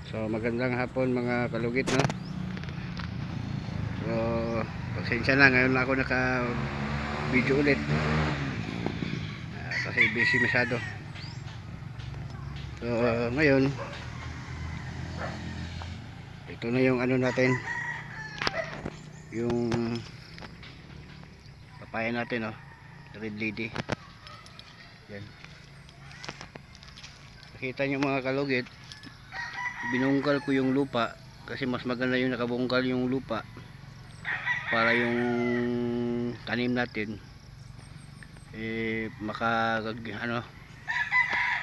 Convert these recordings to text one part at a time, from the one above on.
So magandang hapon mga kalugit, no? So pasensya na, ngayon lang ako naka video ulit kasi busy masyado. So ngayon ito na yung ano natin, yung papaya natin, oh, red lady. Yan, nakita nyo mga kalugit, binungkal ko yung lupa kasi mas maganda yung nakabungkal yung lupa para yung tanim natin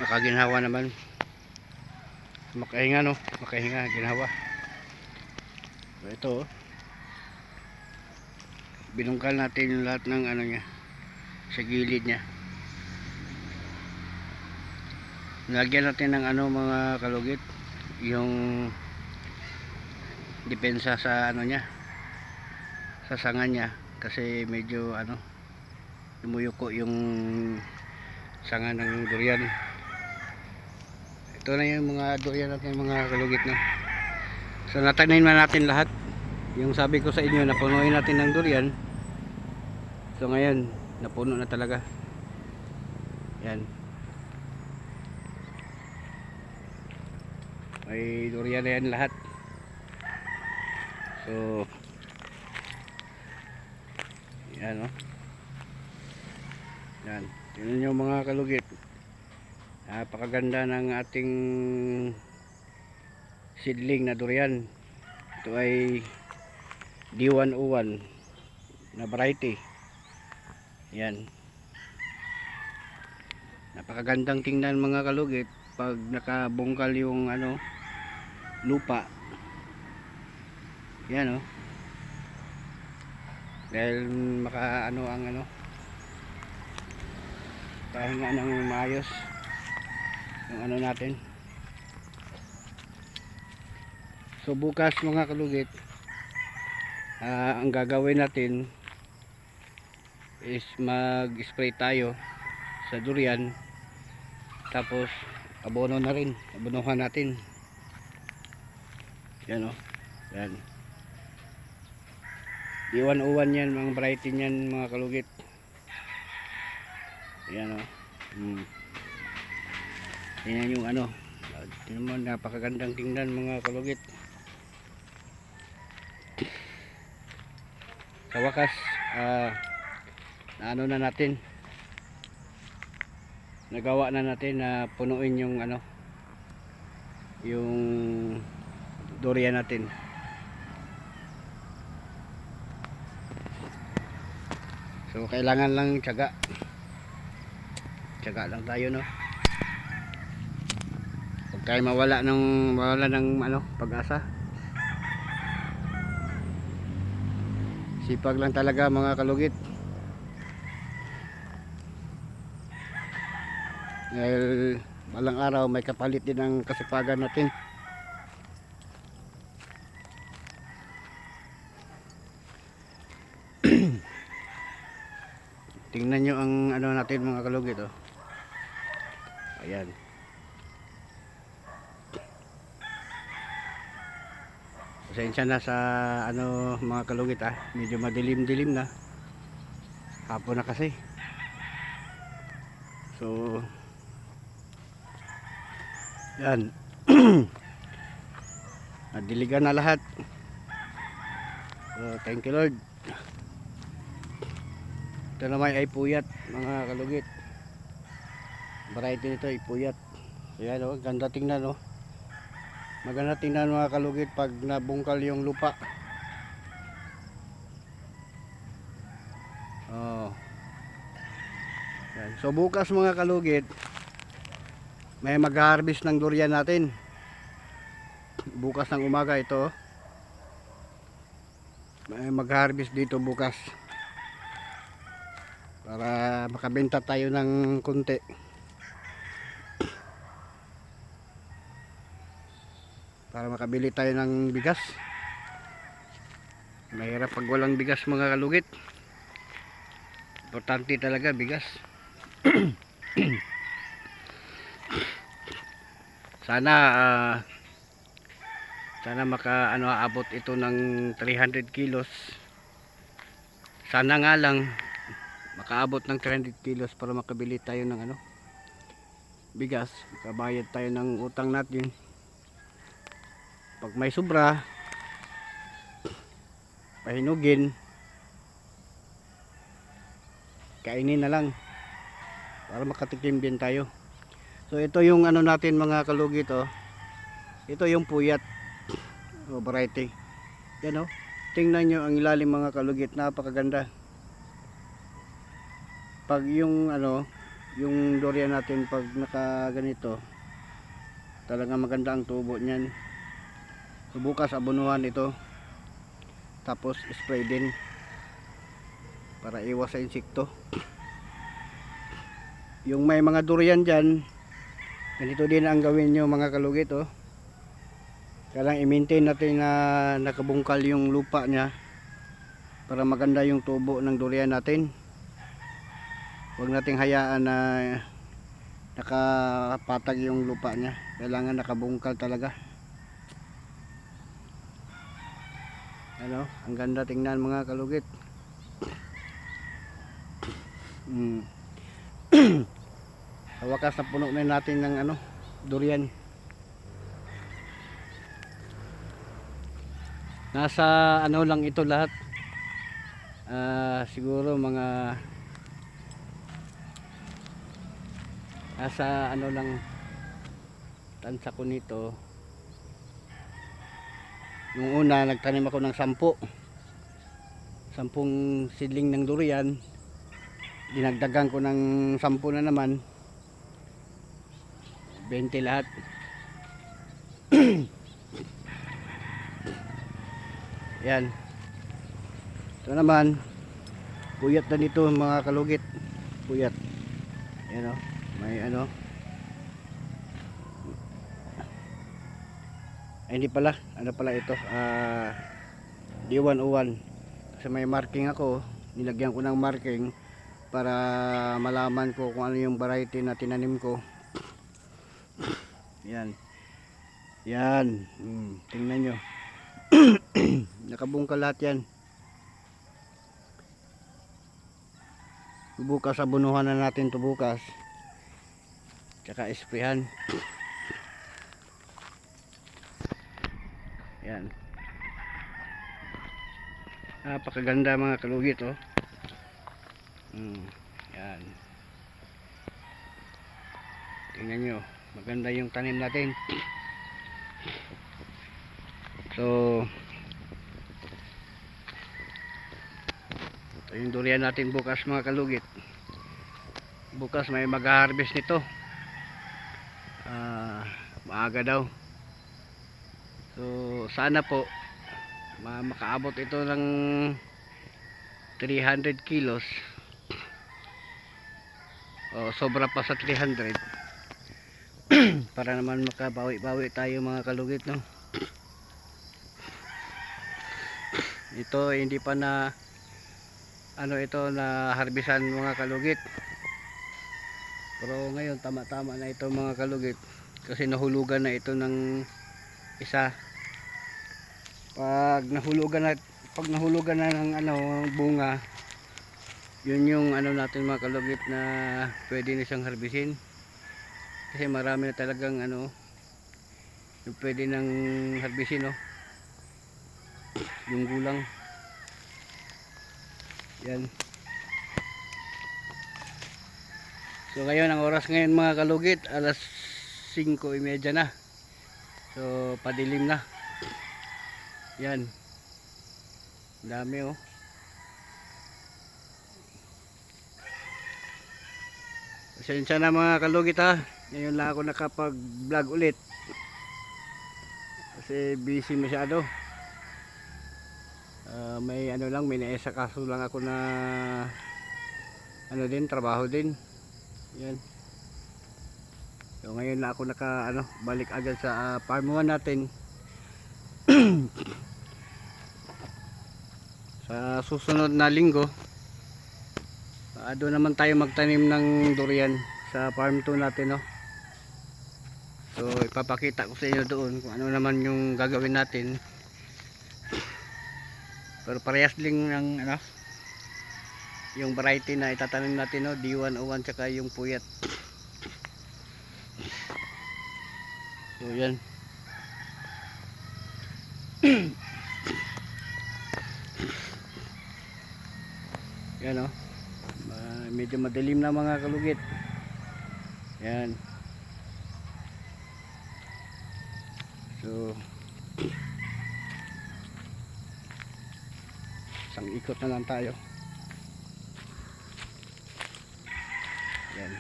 makaginhawa naman, makahinga, no, makahinga ginhawa. So ito, binungkal natin yung lahat ng ano niya sa gilid niya. Nilagyan natin ng ano mga kalugit, yung depensa sa ano niya, sa sanga niya, kasi medyo ano, lumuyuko yung sanga ng durian. Ito na yung mga durian natin mga kalugit, no? So natanim na natin lahat, yung sabi ko sa inyo, napunuin natin ng durian. So ngayon napuno na talaga. Yan, may durian na yan lahat. So yan, no? Yan, tingnan nyo mga kalugit, napakaganda ng ating seedling na durian. Ito ay D101 na variety. Yan, napakagandang tingnan mga kalugit pag nakabungkal yung ano lupa. Yan, oh, dahil maka ano ang ano, pahinga ng maayos yung ano natin. So bukas mga kalugit, ang gagawin natin is mag-spray tayo sa durian, tapos abono na rin, abonohan natin. Yan, oh, yan, D101 yan, mga variety niyan mga kalugit. Yan, oh. Yan yung ano, tingnan mo, napakagandang tingnan mga kalugit. Sa wakas, na ano na natin, nagawa na natin na punuin yung ano, yung durian natin. So kailangan lang tiyaga lang tayo, no? Huwag tayo mawala ng ano, pag-asa. Sipag lang talaga mga kalugit, dahil balang araw may kapalit din ang kasipagan natin. Tingnan nyo ang ano natin mga kalugit, oh. Ayan, pasensya na sa ano mga kalugit, medyo madilim-dilim na, hapon na kasi. So yan, nadiligan na lahat. So thank you Lord. Ito naman ay puyat mga kalugit, variety nito ay puyat. Ayan, oh, ganda tingnan, oh. Maganda tingnan mga kalugit pag nabungkal yung lupa. Oh. Yan. So bukas mga kalugit, may mag-harvest ng durian natin. Bukas ng umaga ito, may mag-harvest dito bukas para makabenta tayo ng konti. Para makabili tayo ng bigas. Mahirap pag walang bigas mga kalugit. Importante talaga bigas. Sana Sana abot ito ng 300 kilos. Sana nga lang makaabot ng 300 kilos para makabili tayo ng bigas, makabayad tayo ng utang natin. Pag may sobra, pahinugin, kainin na lang para makatikim din tayo. So ito yung natin mga kalugit, ito yung puyat variety. Yan tingnan nyo ang ilalim mga kalugit, napakaganda. Pag yung yung durian natin pag naka ganito, talaga maganda ang tubo niyan. So bukas abunuhan ito, tapos spray din para iwas sa insekto. Yung may mga durian dyan, ganito din ang gawin nyo mga kalugit. Kailangan i-maintain natin na nakabungkal yung lupa nya para maganda yung tubo ng durian natin. Huwag nating hayaan na nakapatag yung lupa nya, kailangan nakabungkal talaga. Ang ganda tingnan mga kalugit. Sa wakas na puno na natin ng durian. Nasa lang ito lahat, siguro mga nasa lang tansa ko nito. Nung una nagtanim ako ng 10 seedling ng durian, dinagdagan ko ng 10 na naman, 20 lahat. Yan, ito naman puyat na dito mga kalugit, puyat. Yan may hindi pala, ito, D101, kasi may marking ako, nilagyan ko ng marking para malaman ko kung ano yung variety na tinanim ko. Yan, tingnan nyo. Nakabungkal lahat yan. Bukas abunuhan na natin to bukas, tsaka isprehan. Yan, napakaganda mga kalugit. Yan, tingnan nyo, maganda yung tanim natin. So ito yung durian natin bukas mga kalugit. Bukas may mag-harvest nito, maaga daw. So sana po makaabot ito ng 300 kilos o sobra pa sa 300 para naman makabawi-bawi tayo mga kalugit, Ito hindi pa na ito na harbisan mga kalugit, pero ngayon tama-tama na ito mga kalugit, kasi nahulugan na ito ng isa. Pag nahulugan na ng bunga, yun yung natin mga kalugit na pwede na siyang harbisin, kasi marami na talagang yung pwede nang harbisin, yung gulang. Yan. So ngayon, ang oras ngayon mga kalugit, alas 5:30 na. So padilim na. Yan, dami pasensya na mga kalugit ngayon lang ako nakapag vlog ulit kasi busy masyado. May may naisakaso lang ako na trabaho din. Yan. So ngayon na ako balik agad sa farm 1 natin. Sa susunod na linggo, doon naman tayo magtanim ng durian sa farm 2 natin, So ipapakita ko sa inyo doon kung ano naman yung gagawin natin. Pero parehas din ng ano, yung variety na itatanim natin, no, D101 tsaka yung puyat. So yan. Yan, oh. Medyo madilim na mga kalugit. Yan. So isang ikot na lang tayo. Yan.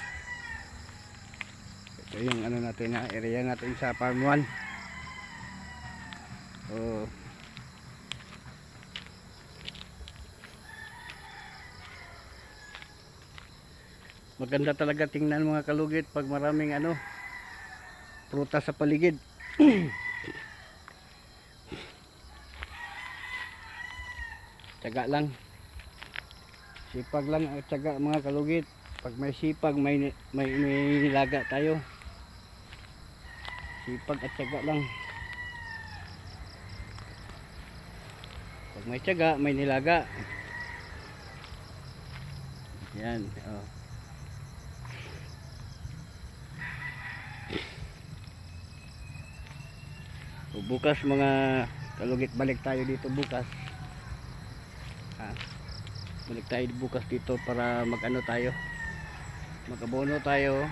Ito yung ano natin, na area natin sa farm 1. So maganda talaga tingnan mga kalugit pag maraming ano, prutas sa paligid. Tiyaga lang, sipag lang at tiyaga mga kalugit. Pag may sipag, may nilaga tayo. Sipag at tiyaga lang. Pag may tiyaga, may nilaga. Yan, oh. So, bukas mga kalugit, balik tayo dito bukas. Balik tayo bukas dito para mag-ano tayo, mag-abono tayo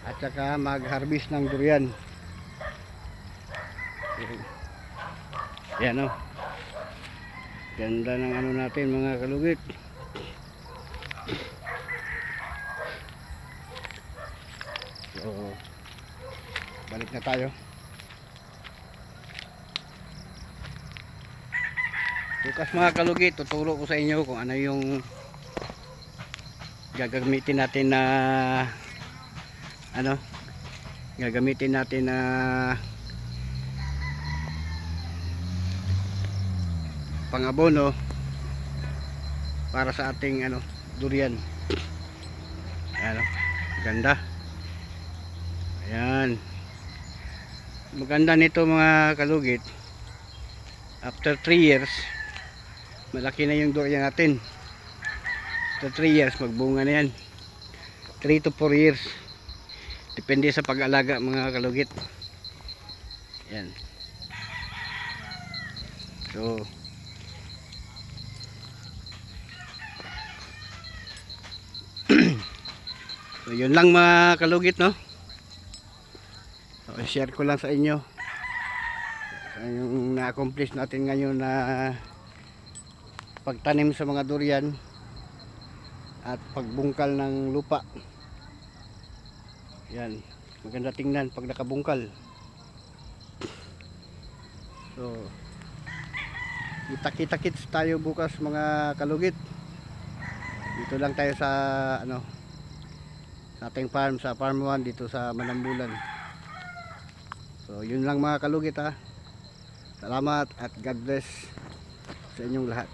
at saka mag-harvest ng durian. Yan, oh. Ganda ng ano natin mga kalugit. So balik na tayo. Bukas mga kalugit, tuturo ko sa inyo kung ano yung gagamitin natin na ano, gagamitin natin na pangabono para sa ating ano, durian. Ayan, ganda. Ayan, maganda nito mga kalugit. After 3 years malaki na yung durian natin. After 3 years magbunga na yan. 3 to 4 years depende sa pag-alaga mga kalugit. Yan. So so yun lang mga kalugit, no. So, share ko lang sa inyo yung na-accomplish natin ngayon na pagtanim sa mga durian at pagbungkal ng lupa. Yan, maganda tingnan pag nakabungkal. So kita-kits tayo bukas mga kalugit. Dito lang tayo sa ano, sa ating farm, sa farm 1 dito sa Manambulan. So yun lang mga kalugit, ha. Salamat at God bless sa inyong lahat.